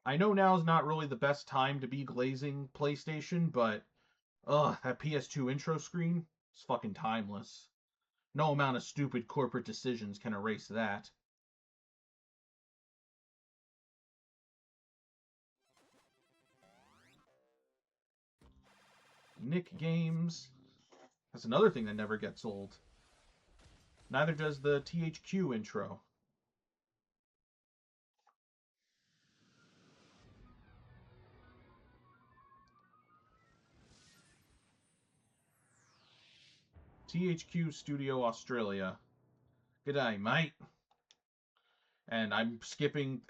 I know now's not really the best time to be glazing PlayStation, but ugh, that PS2 intro screen is fucking timeless. No amount of stupid corporate decisions can erase that. Nick Games. That's another thing that never gets old. Neither does the THQ intro. THQ Studio Australia. G'day, mate. And I'm skipping.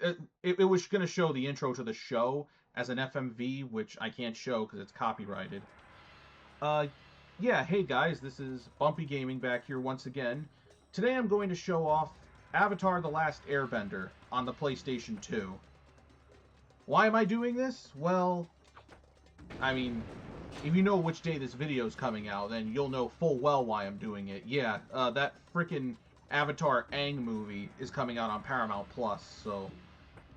It was going to show the intro to the show as an FMV, which I can't show because it's copyrighted. Uh, yeah, hey guys, this is Bumpy Gaming back here once again. Today I'm going to show off Avatar The Last Airbender on the PlayStation 2. Why am I doing this? Well, I mean, if you know which day this video is coming out, then you'll know full well why I'm doing it. Yeah, that freaking Avatar Aang movie is coming out on Paramount Plus, so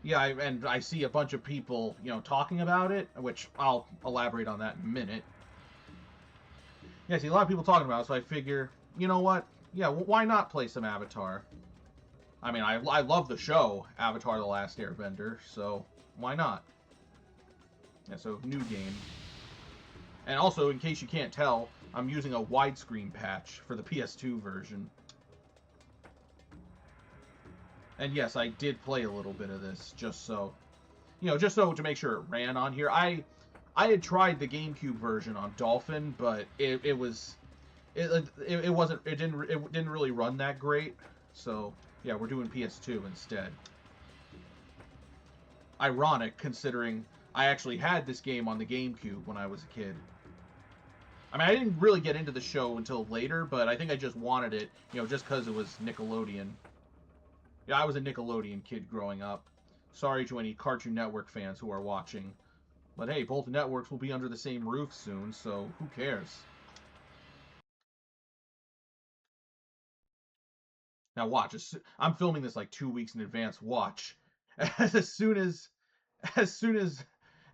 yeah, and I see a bunch of people, talking about it, which I'll elaborate on that in a minute. Yeah, I see a lot of people talking about it, so I figure, you know what? Yeah, why not play some Avatar? I mean, I love the show, Avatar The Last Airbender, so why not? Yeah, so new game. And also, in case you can't tell, I'm using a widescreen patch for the PS2 version. And yes, I did play a little bit of this, just so, just so to make sure it ran on here. I had tried the GameCube version on Dolphin, but it was it didn't really run that great. So yeah, we're doing PS2 instead. Ironic considering I actually had this game on the GameCube when I was a kid. I mean, I didn't really get into the show until later, but I think I just wanted it, just because it was Nickelodeon. Yeah, I was a Nickelodeon kid growing up. Sorry to any Cartoon Network fans who are watching. But hey, both networks will be under the same roof soon, so who cares? Now watch. I'm filming this like 2 weeks in advance. Watch. As soon as, as soon as,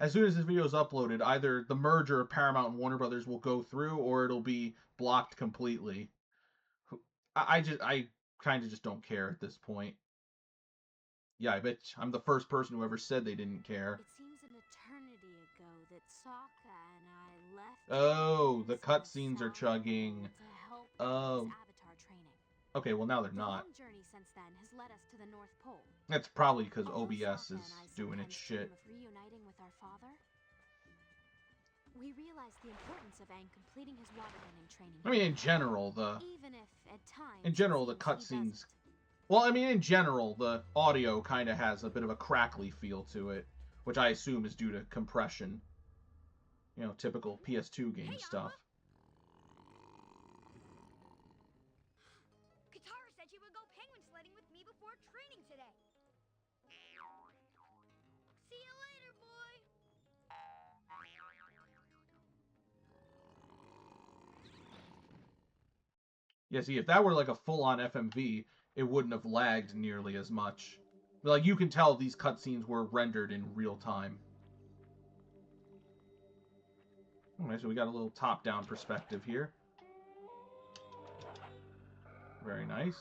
as soon as this video is uploaded, either the merger of Paramount and Warner Brothers will go through, or it'll be blocked completely. I kind of just don't care at this point. Yeah, I bet I'm the first person who ever said they didn't care. It seems an eternity ago that Sokka and I left. Oh, the cutscenes are chugging. To help Oh. Avatar training. Okay, well now they're not. The long journey since then has led us to the North Pole. That's probably because OBS is doing its shit. Of reuniting with our father. We realized the importance of Aang completing his waterbending training. I mean, in general, even if at times the cutscenes. Well, I mean, in general, the audio kind of has a bit of a crackly feel to it, which I assume is due to compression. Typical PS2 game stuff. Katara said she would go penguin sledding with me before training today. See you later, boy. Yeah, see, if that were like a full-on FMV, it wouldn't have lagged nearly as much. But, like, you can tell these cutscenes were rendered in real time. Alright, so we got a little top-down perspective here. Very nice.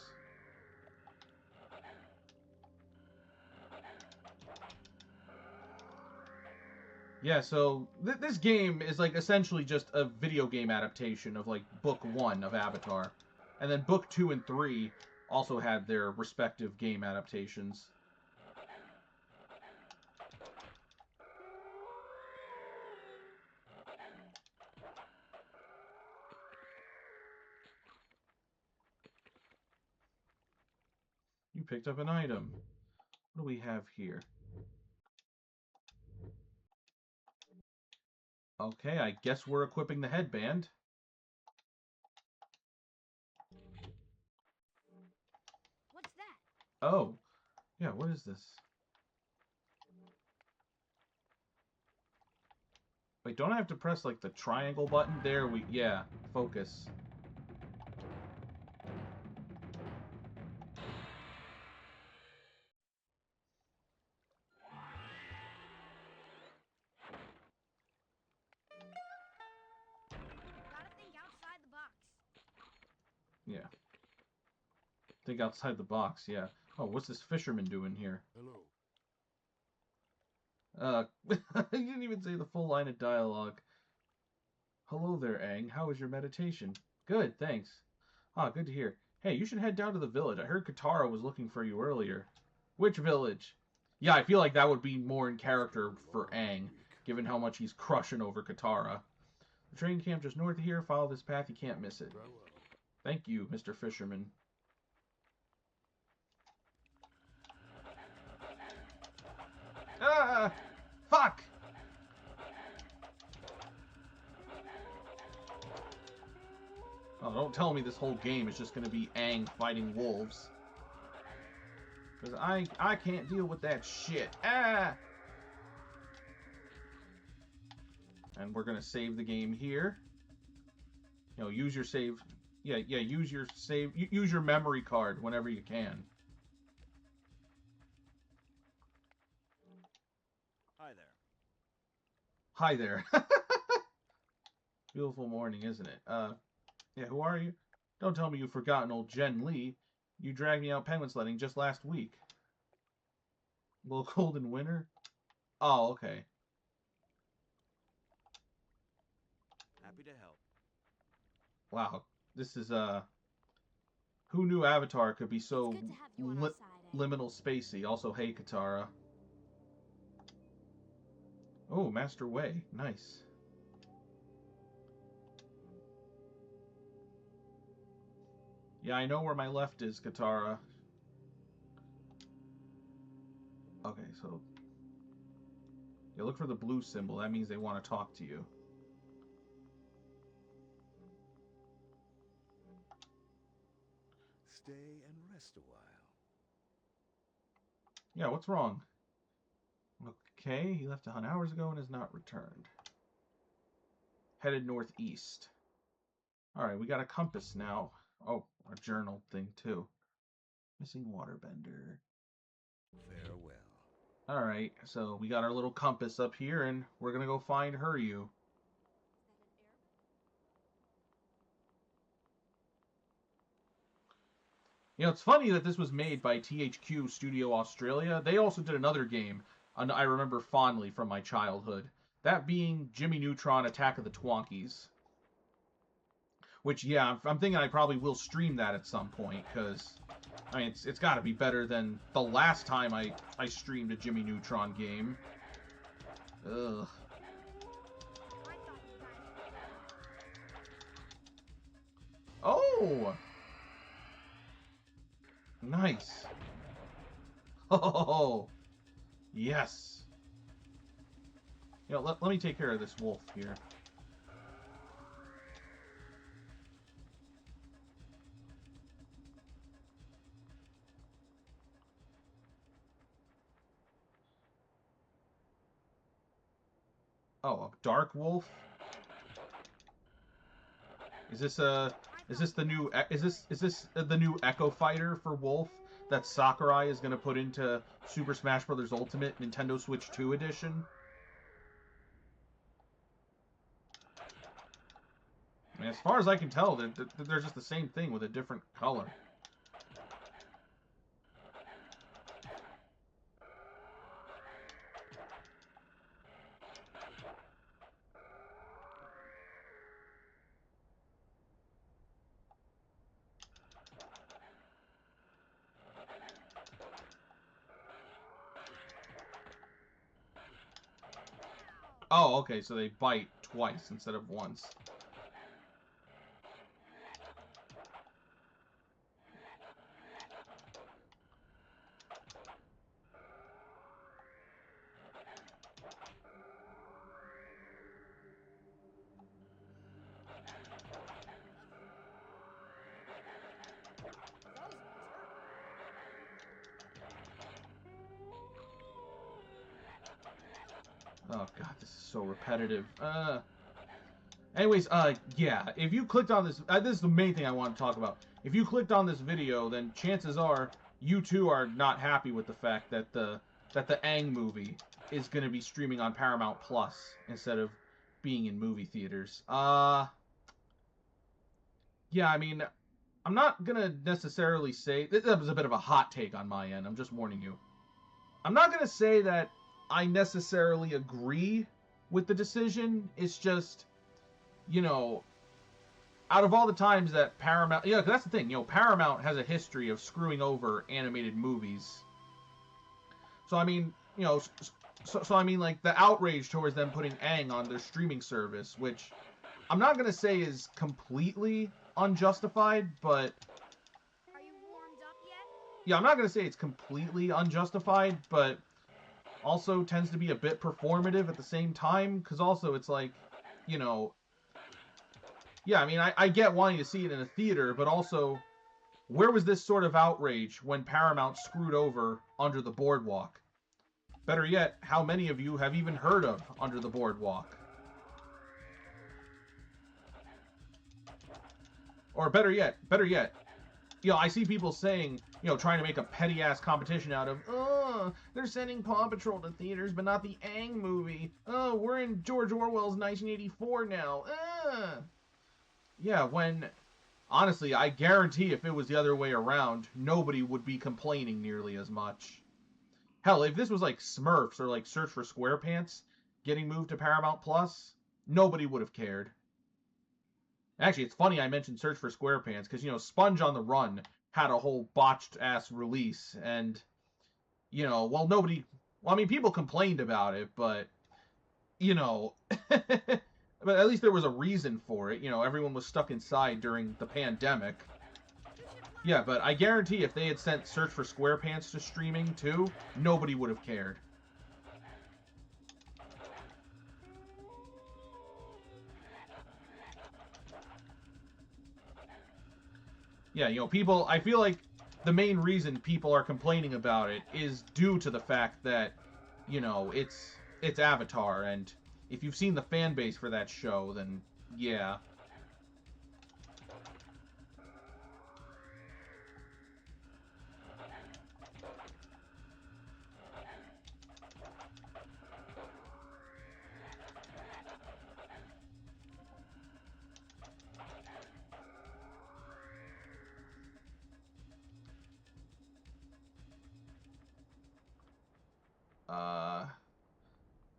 Yeah, so this game is like essentially just a video game adaptation of like Book 1 of Avatar. And then Book 2 and 3 also had their respective game adaptations. You picked up an item. What do we have here? Okay, I guess we're equipping the headband. What's that? Oh, yeah, what is this? Wait, don't I have to press, like, the triangle button? There we... Yeah, focus. Yeah. Think outside the box, yeah. Oh, what's this fisherman doing here? Hello. He didn't even say the full line of dialogue. Hello there, Aang. How was your meditation? Good, thanks. Ah, good to hear. Hey, you should head down to the village. I heard Katara was looking for you earlier. Which village? Yeah, I feel like that would be more in character for Aang, given how much he's crushing over Katara. The train camp just north of here. Follow this path. You can't miss it. Very well. Thank you, Mr. Fisherman. Ah! Fuck! Oh, don't tell me this whole game is just gonna be Aang fighting wolves. Because I can't deal with that shit. Ah! And we're gonna save the game here. You know, use your save. Yeah, use your save. Use your memory card whenever you can. Hi there. Hi there. Beautiful morning, isn't it? Yeah, who are you? Don't tell me you've forgotten old Jen Lee. You dragged me out penguin sledding just last week. A little cold in winter? Oh, okay. Happy to help. Wow. This is, who knew Avatar could be so It's good to have you on our side, Aang. liminal spacey? Also, hey, Katara. Oh, Master Wei. Nice. Yeah, I know where my left is, Katara. Okay, so... Yeah, look for the blue symbol. That means they want to talk to you. Stay and rest a while. Yeah, what's wrong? Okay, he left to hunt hours ago and has not returned. Headed northeast. Alright, we got a compass now. Oh, a journal thing, too. Missing waterbender. Farewell. Alright, so we got our little compass up here, and we're gonna go find Heryu. You know, it's funny that this was made by THQ Studio Australia. They also did another game I remember fondly from my childhood. That being Jimmy Neutron Attack of the Twonkies. Which, yeah, I'm thinking I probably will stream that at some point, because, I mean, it's got to be better than the last time I streamed a Jimmy Neutron game. Ugh. Oh! Nice. Oh! Yes. You know, let me take care of this wolf here. Oh, a dark wolf? Is this the new the new Echo Fighter for Wolf that Sakurai is going to put into Super Smash Bros. Ultimate Nintendo Switch 2 edition? I mean, as far as I can tell, they're just the same thing with a different color. Oh, okay, so they bite twice instead of once. Oh god, this is so repetitive. Anyways, yeah, if you clicked on this, this is the main thing I want to talk about. If you clicked on this video, then chances are you too are not happy with the fact that the Aang movie is going to be streaming on Paramount Plus instead of being in movie theaters. Yeah, I mean, I'm not gonna necessarily say that was a bit of a hot take on my end. I'm just warning you. I'm not gonna say that I necessarily agree with the decision. It's just, you know, out of all the times that Paramount, yeah, 'cause that's the thing. You know, Paramount has a history of screwing over animated movies. So I mean, you know, so I mean, like the outrage towards them putting Aang on their streaming service, which I'm not gonna say is completely unjustified, but Are you warmed up yet? yeah, I'm not gonna say it's completely unjustified, but also tends to be a bit performative at the same time, because also it's like, you know, yeah, I mean, I get wanting to see it in a theater, but also, where was this sort of outrage when Paramount screwed over Under the Boardwalk? Better yet, how many of you have even heard of Under the Boardwalk? Or better yet, you know, I see people saying, you know, trying to make a petty ass competition out of, oh, they're sending Paw Patrol to theaters, but not the Aang movie. Oh, we're in George Orwell's 1984 now. Yeah, when honestly, I guarantee if it was the other way around, nobody would be complaining nearly as much. Hell, if this was like Smurfs or like Search for SquarePants getting moved to Paramount Plus, nobody would have cared. Actually, it's funny I mentioned Search for SquarePants because, you know, Sponge on the Run had a whole botched ass release, and, you know, well, nobody, well, I mean, people complained about it, but, you know, but at least there was a reason for it. You know, everyone was stuck inside during the pandemic. Yeah, but I guarantee if they had sent Search for SquarePants to streaming too, nobody would have cared. Yeah, you know, people, I feel like the main reason people are complaining about it is due to the fact that, you know, it's Avatar, and if you've seen the fan base for that show, then yeah.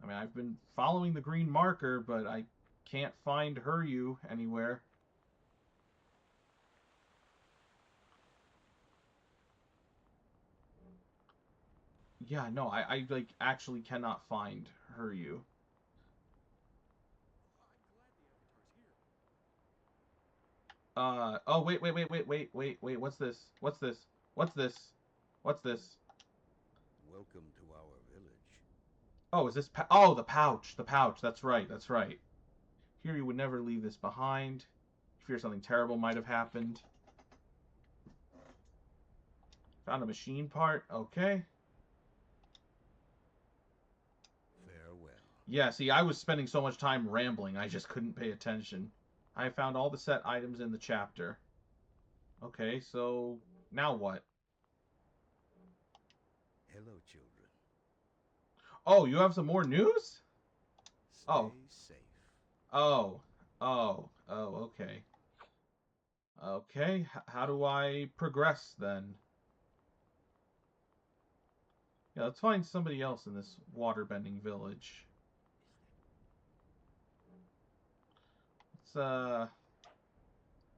I mean, I've been following the green marker, but I can't find Heryu anywhere. Yeah, no, I like actually cannot find Heryu. Oh, wait, what's this? What's this? What's this? What's this? Welcome to our village. Oh, is this oh, the pouch. The pouch. That's right. That's right. Here you would never leave this behind. You fear something terrible might have happened. Found a machine part. Okay. Farewell. Yeah, see, I was spending so much time rambling, I just couldn't pay attention. I found all the set items in the chapter. Okay, so now what? Hello, children. Oh, you have some more news? Stay Oh. safe. Oh. Okay. Okay, how do I progress then? Yeah, let's find somebody else in this waterbending village. Let's,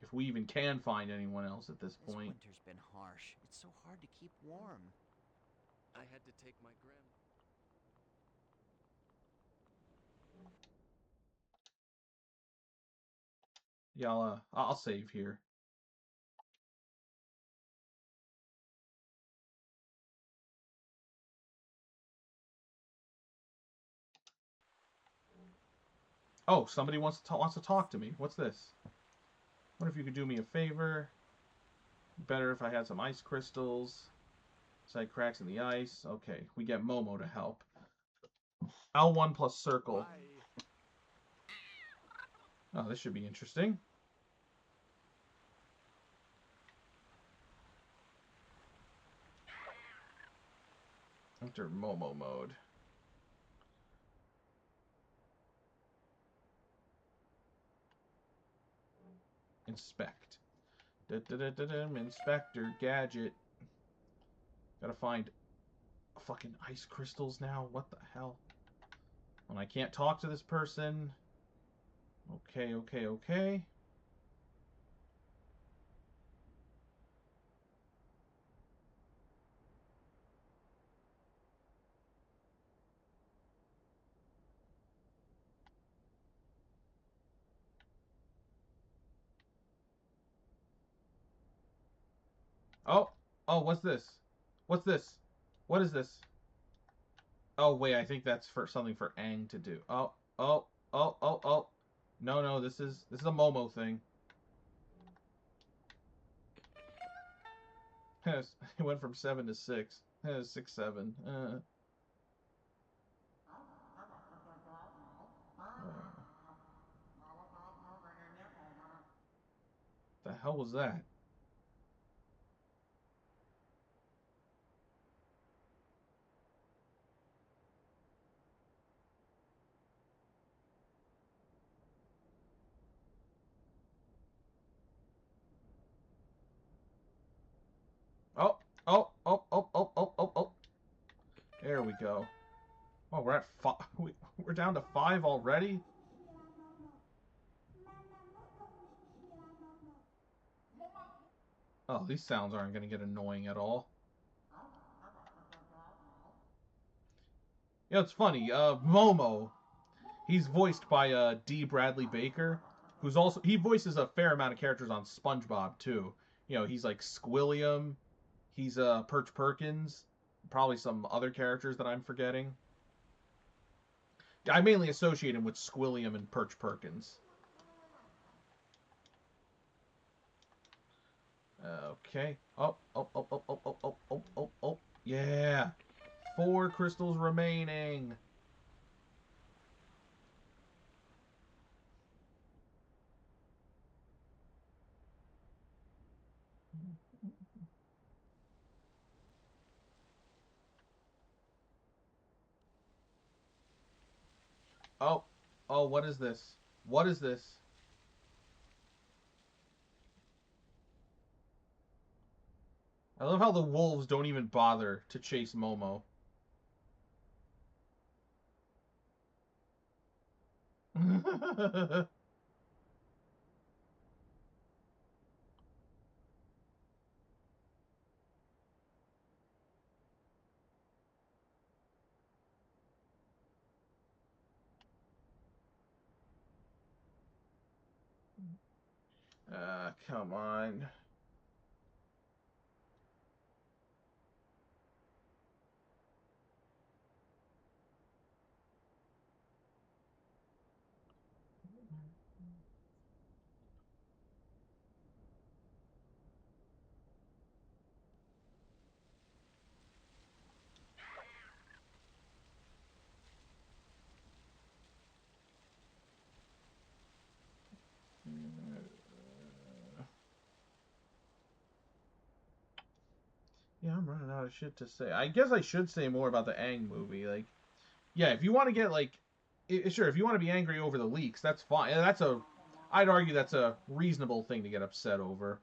if we even can find anyone else at this This point. winter's been harsh. It's so hard to keep warm. I had to take my grandma. Yeah, I'll save here. Oh, somebody wants to talk to me. What's this? What if you could do me a favor? Better if I had some ice crystals. Side cracks in the ice. Okay, we get Momo to help. L1 plus circle. Bye. Oh, this should be interesting. Enter Momo mode. Inspect. Inspector Gadget. Gotta find fucking ice crystals now. What the hell? When I can't talk to this person. Okay, okay, okay. Oh, oh, what's this? What's this? What is this? Oh, wait, I think that's for something for Aang to do. Oh, oh, oh, oh, oh. No, no, this is a Momo thing. It went from 7 to 6. 6, 7. The hell was that? Oh, oh, oh, oh, oh, oh, oh, oh. There we go. Oh, we're at 5. We're down to 5 already? Oh, these sounds aren't going to get annoying at all. You know, it's funny. Momo, he's voiced by D. Bradley Baker, who's also... He voices a fair amount of characters on SpongeBob, too. You know, he's like Squilliam. He's Perch Perkins. Probably some other characters that I'm forgetting. I mainly associate him with Squilliam and Perch Perkins. Okay. Oh, oh, oh, oh, oh, oh, oh, oh, oh, oh. Yeah. 4 crystals remaining. Oh. Oh, what is this? What is this? I love how the wolves don't even bother to chase Momo. Come on. Yeah, I'm running out of shit to say. I guess I should say more about the Aang movie. Like, yeah, if you want to get like, sure, if you want to be angry over the leaks, that's fine. I'd argue that's a reasonable thing to get upset over.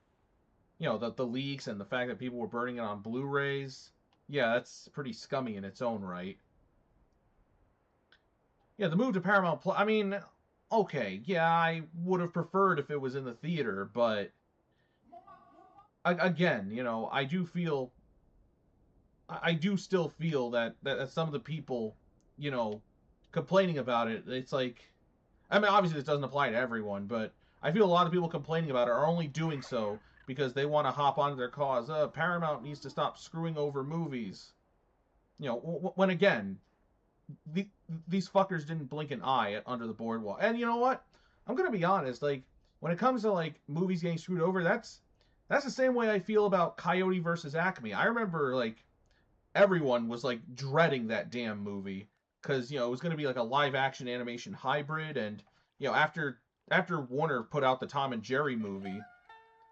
You know, the leaks and the fact that people were burning it on Blu-rays. Yeah, that's pretty scummy in its own right. Yeah, the move to Paramount Plus. I mean, okay, yeah, I would have preferred if it was in the theater, but again, you know, I do still feel that some of the people, you know, complaining about it, it's like, I mean, obviously this doesn't apply to everyone, but I feel a lot of people complaining about it are only doing so because they want to hop onto their cause. Paramount needs to stop screwing over movies. You know, when again, these fuckers didn't blink an eye at Under the Boardwalk. And you know what? I'm gonna be honest. Like, when it comes to like movies getting screwed over, that's the same way I feel about Coyote versus Acme. I remember like everyone was like dreading that damn movie because you know it was going to be like a live action animation hybrid, and you know after Warner put out the Tom and Jerry movie,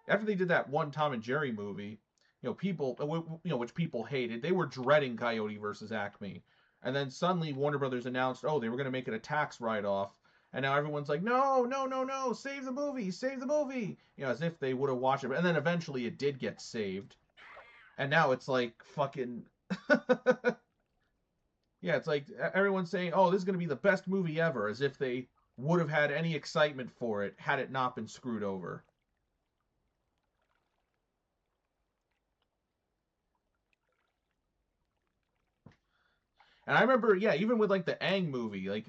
after they did that one Tom and Jerry movie, you know people which people hated, they were dreading Coyote versus Acme, and then suddenly Warner Brothers announced, oh, they were going to make it a tax write off. And now everyone's like, no, no, no, no, save the movie, save the movie. You know, as if they would have watched it. And then eventually it did get saved. And now it's like fucking. Yeah, it's like everyone's saying, oh, this is going to be the best movie ever, as if they would have had any excitement for it had it not been screwed over. And I remember, yeah, even with like the Aang movie, like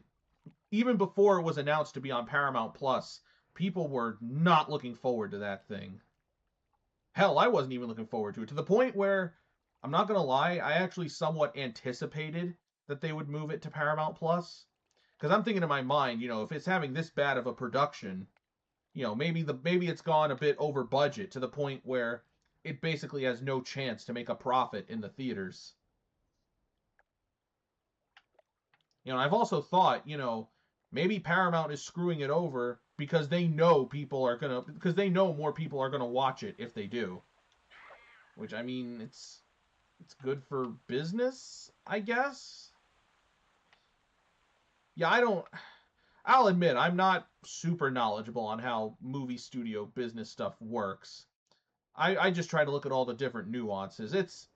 even before it was announced to be on Paramount Plus, people were not looking forward to that thing. Hell, I wasn't even looking forward to it, to the point where I'm not gonna lie, I actually somewhat anticipated that they would move it to Paramount Plus, because I'm thinking in my mind, you know, if it's having this bad of a production, you know, maybe it's gone a bit over budget to the point where it basically has no chance to make a profit in the theaters. You know, I've also thought, you know, maybe Paramount is screwing it over because they know because they know more people are gonna watch it if they do. Which, I mean, it's good for business, I guess. Yeah, I'll admit I'm not super knowledgeable on how movie studio business stuff works. I just try to look at all the different nuances.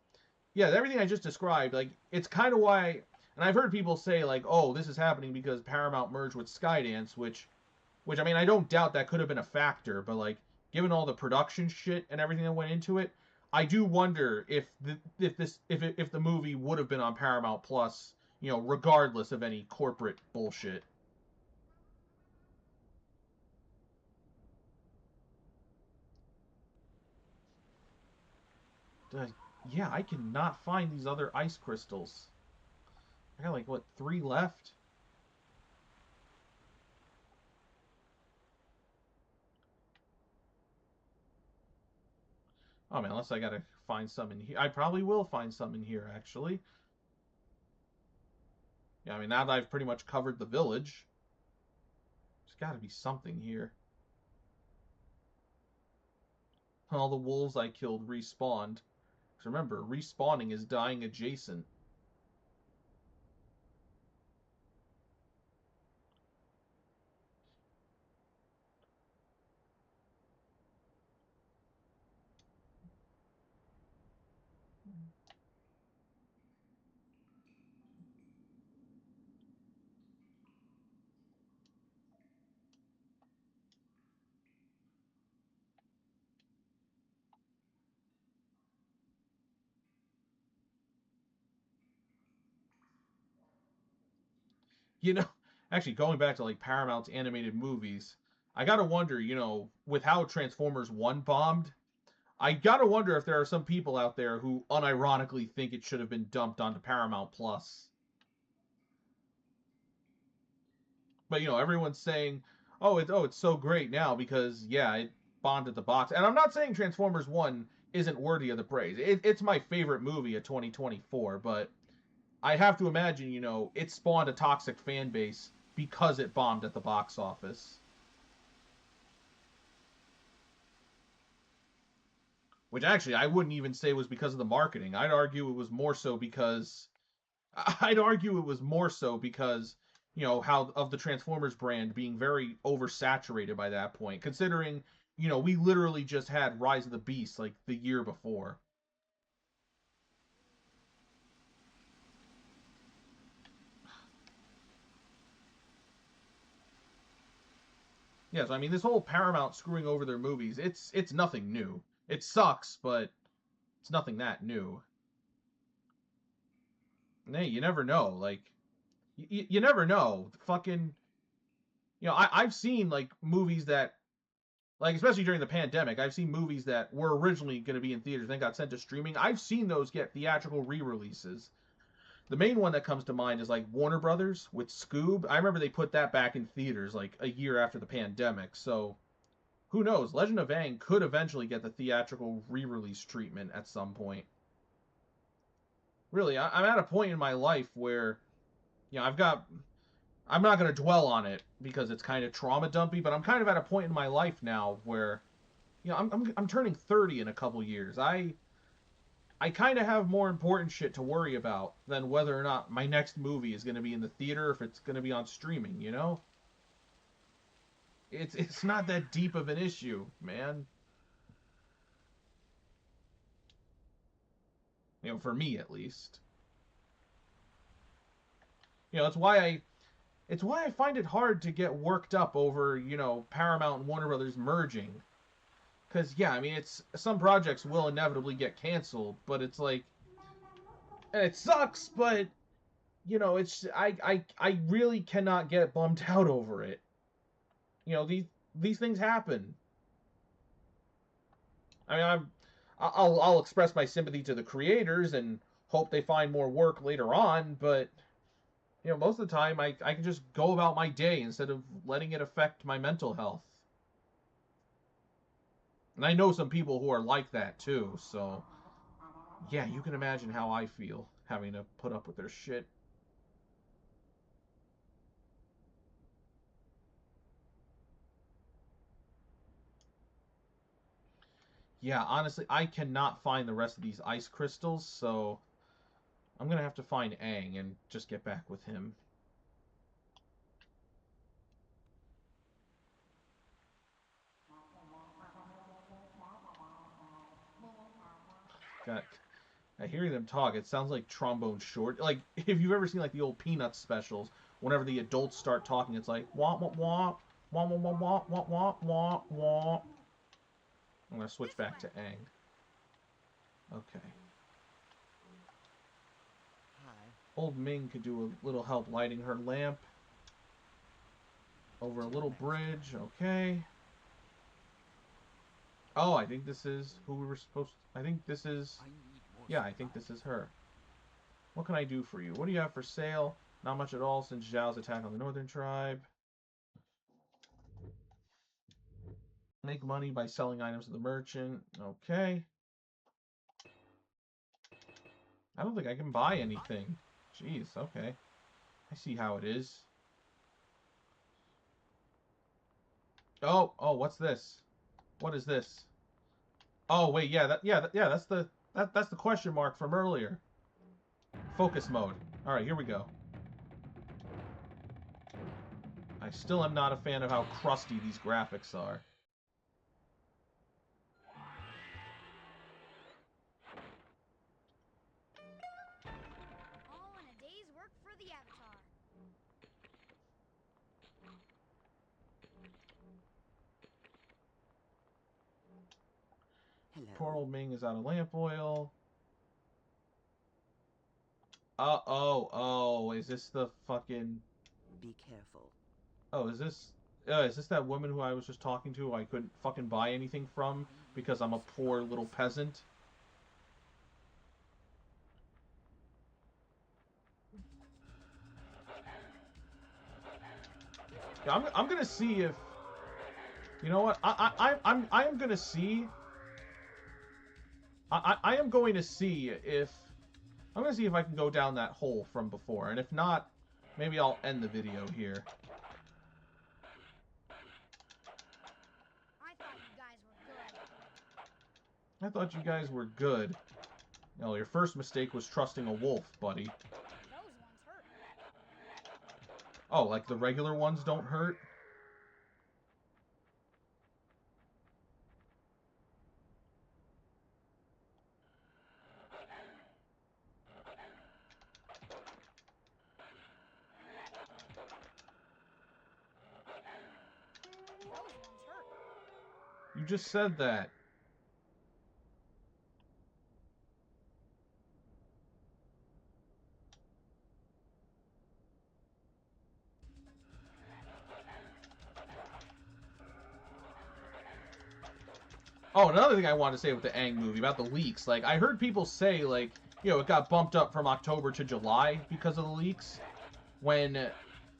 Yeah, everything I just described, like, it's kind of why, and I've heard people say, like, oh, this is happening because Paramount merged with Skydance, which I mean, I don't doubt that could have been a factor, but, like, given all the production shit and everything that went into it, I do wonder if the movie would have been on Paramount Plus, you know, regardless of any corporate bullshit. Uh, yeah, I cannot find these other ice crystals. I got like what 3 left. Oh man, unless I gotta find some in here. I probably will find some in here actually. Yeah, I mean now that I've pretty much covered the village, there's got to be something here. All the wolves I killed respawned. 'Cause remember, respawning is dying adjacent. You know, actually going back to like Paramount's animated movies, I gotta wonder, you know, with how Transformers 1 bombed, I gotta wonder if there are some people out there who unironically think it should have been dumped onto Paramount Plus. But you know, everyone's saying, "Oh, it's so great now because yeah, it bombed at the box." And I'm not saying Transformers 1 isn't worthy of the praise. It's my favorite movie of 2024, but I have to imagine, you know, it spawned a toxic fan base because it bombed at the box office. Which actually I wouldn't even say was because of the marketing. I'd argue it was more so because, you know, how of the Transformers brand being very oversaturated by that point, considering, you know, we literally just had Rise of the Beast like the year before. Yeah, so I mean this whole Paramount screwing over their movies, it's nothing new. It sucks, but it's nothing that new. And hey, you never know. Like you never know. Fucking, you know, I've seen like movies that, like especially during the pandemic, I've seen movies that were originally going to be in theaters then got sent to streaming. I've seen those get theatrical re-releases. The main one that comes to mind is like Warner Brothers with Scoob. I remember they put that back in theaters like a year after the pandemic. So who knows? Legend of Aang could eventually get the theatrical re-release treatment at some point. Really, I'm at a point in my life where, you know, I'm not going to dwell on it because it's kind of trauma dumpy, but I'm kind of at a point in my life now where, you know, I'm turning 30 in a couple years. I kind of have more important shit to worry about than whether or not my next movie is going to be in the theater, if it's going to be on streaming, you know? It's not that deep of an issue, man. You know, for me at least. You know, it's why I find it hard to get worked up over, you know, Paramount and Warner Brothers merging. Cause yeah, I mean, it's some projects will inevitably get canceled, but it's like, and it sucks, but you know, it's I really cannot get bummed out over it. You know, these things happen. I mean, I'll express my sympathy to the creators and hope they find more work later on, but you know, most of the time I can just go about my day instead of letting it affect my mental health. And I know some people who are like that too, so yeah, you can imagine how I feel having to put up with their shit. Yeah, honestly, I cannot find the rest of these ice crystals, so I'm gonna have to find Aang and just get back with him. God, hearing them talk, it sounds like trombone short. Like if you've ever seen like the old Peanuts specials, whenever the adults start talking, it's like wah wah wah wah wah wah wah wah wah wah wah. I'm gonna switch back to Aang. Okay. Hi. Old Ming could do a little help lighting her lamp. Over a little bridge. Okay. Oh, I think this is who we were supposed to... I think this is... I need more Yeah, I think this is her. What can I do for you? What do you have for sale? Not much at all since Zhao's attack on the northern tribe. Make money by selling items to the merchant. Okay. I don't think I can buy anything. Jeez, okay. I see how it is. Oh, what's this? What is this? Oh, wait, yeah, that's the question mark from earlier. Focus mode. All right, here we go. I still am not a fan of how crusty these graphics are. All in a day's work for the Avatar. Hello. Poor old Ming is out of lamp oil. Is this the fucking... Be careful. Oh, is this that woman who I was just talking to who I couldn't fucking buy anything from because I'm a poor little peasant? Yeah, I'm gonna see if... You know what? I am gonna see... I am going to see if... I'm going to see if I can go down that hole from before. And if not, maybe I'll end the video here. I thought you guys were good. I thought you guys were good. No, your first mistake was trusting a wolf, buddy. Those ones hurt. Oh, like the regular ones don't hurt? Those ones hurt. You just said that. Oh, another thing I wanted to say with the Aang movie about the leaks. Like, I heard people say, like, you know, it got bumped up from October to July because of the leaks. When,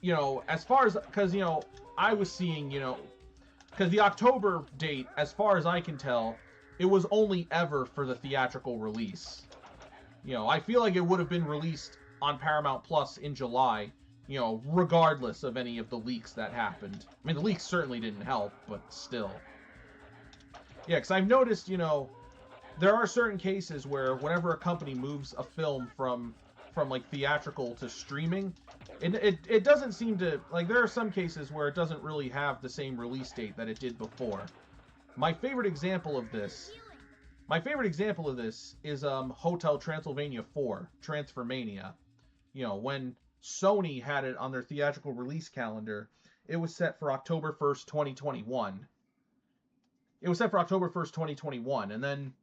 you know, as far as... Because, you know, I was seeing, you know... Because the October date, as far as I can tell, it was only ever for the theatrical release. You know, I feel like it would have been released on Paramount Plus in July, you know, regardless of any of the leaks that happened. I mean, the leaks certainly didn't help, but still. Yeah, because I've noticed, you know, there are certain cases where whenever a company moves a film from like theatrical to streaming, it doesn't seem to, like, there are some cases where it doesn't really have the same release date that it did before. My favorite example of this is Hotel Transylvania 4, Transformania. You know, when Sony had it on their theatrical release calendar, it was set for October 1st, 2021. And then,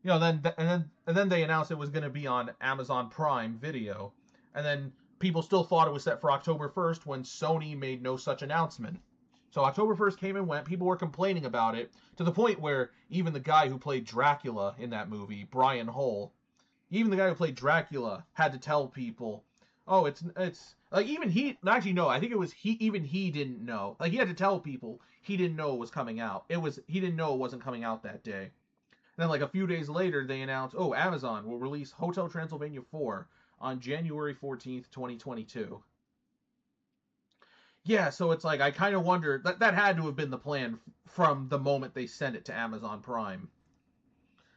you know, then they announced it was going to be on Amazon Prime Video. And then people still thought it was set for October 1st when Sony made no such announcement. So October 1st came and went. People were complaining about it to the point where even the guy who played Dracula in that movie, Brian Hull, even the guy who played Dracula had to tell people, oh, it's like, even he, actually no, I think it was he didn't know. Like, he had to tell people he didn't know it was coming out. He didn't know it wasn't coming out that day. And then, like, a few days later, they announced, oh, Amazon will release Hotel Transylvania 4 on January 14th, 2022. Yeah, so it's like, I kind of wonder, that had to have been the plan from the moment they sent it to Amazon Prime.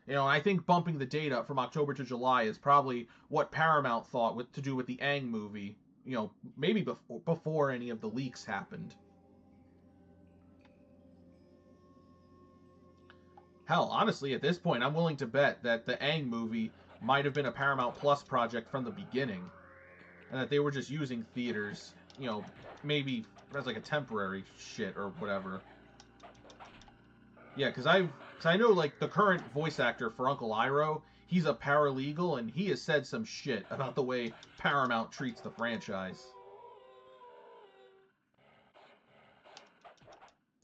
You know, I think bumping the date up from October to July is probably what Paramount thought to do with the Aang movie, you know, maybe before any of the leaks happened. Hell, honestly, at this point, I'm willing to bet that the Aang movie might have been a Paramount Plus project from the beginning, and that they were just using theaters, you know, maybe as like a temporary shit or whatever. Yeah, because I know, like, the current voice actor for Uncle Iroh, he's a paralegal, and he has said some shit about the way Paramount treats the franchise.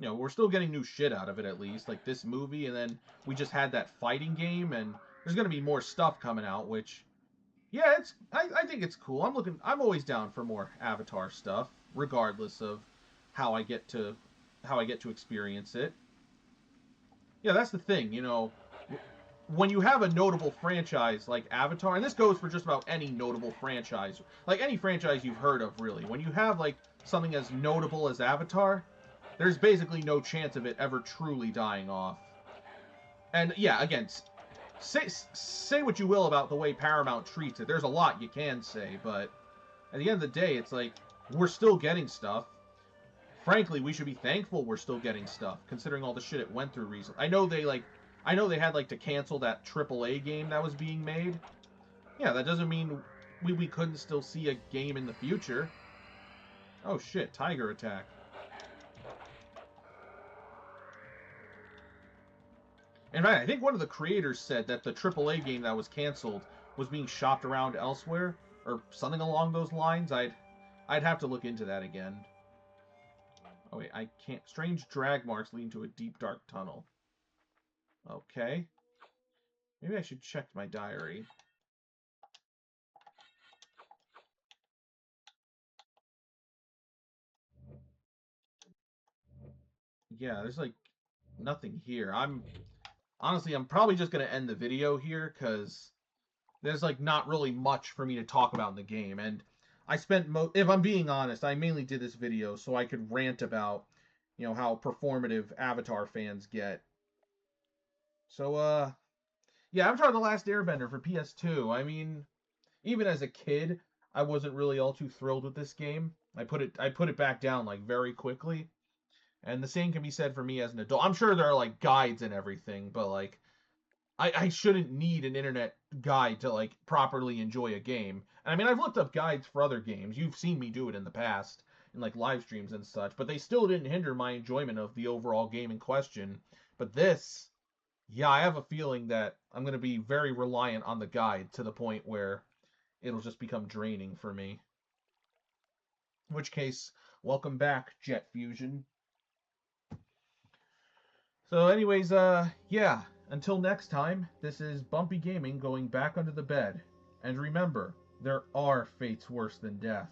You know, we're still getting new shit out of it, at least, like this movie, and then we just had that fighting game, and there's gonna be more stuff coming out, which, yeah, I think it's cool. I'm always down for more Avatar stuff, regardless of how I get to experience it. Yeah, that's the thing, you know, when you have a notable franchise like Avatar, and this goes for just about any notable franchise, like any franchise you've heard of, really, when you have, like, something as notable as Avatar, there's basically no chance of it ever truly dying off. And yeah, again, say what you will about the way Paramount treats it. There's a lot you can say, but at the end of the day, it's like, we're still getting stuff. Frankly, we should be thankful we're still getting stuff, considering all the shit it went through recently. I know they had, like, to cancel that AAA game that was being made. Yeah, that doesn't mean we couldn't still see a game in the future. Oh shit, tiger attack. In fact, I think one of the creators said that the AAA game that was canceled was being shopped around elsewhere, or something along those lines. I'd have to look into that again. Oh wait, I can't. Strange drag marks leading to a deep dark tunnel. Okay. Maybe I should check my diary. Yeah, there's like nothing here. Honestly, I'm probably just going to end the video here, because there's, like, not really much for me to talk about in the game. And I spent, if I'm being honest, I mainly did this video so I could rant about, you know, how performative Avatar fans get. So, yeah, Avatar The Last Airbender for PS2. I mean, even as a kid, I wasn't really all too thrilled with this game. I put it back down, like, very quickly. And the same can be said for me as an adult. I'm sure there are, like, guides and everything, but, like, I shouldn't need an internet guide to, like, properly enjoy a game. And I mean, I've looked up guides for other games. You've seen me do it in the past, in, like, live streams and such, but they still didn't hinder my enjoyment of the overall game in question. But this, yeah, I have a feeling that I'm going to be very reliant on the guide to the point where it'll just become draining for me. In which case, welcome back, Jet Fusion. So anyways, yeah, until next time, this is Bumpy Gaming going back under the bed. And remember, there are fates worse than death.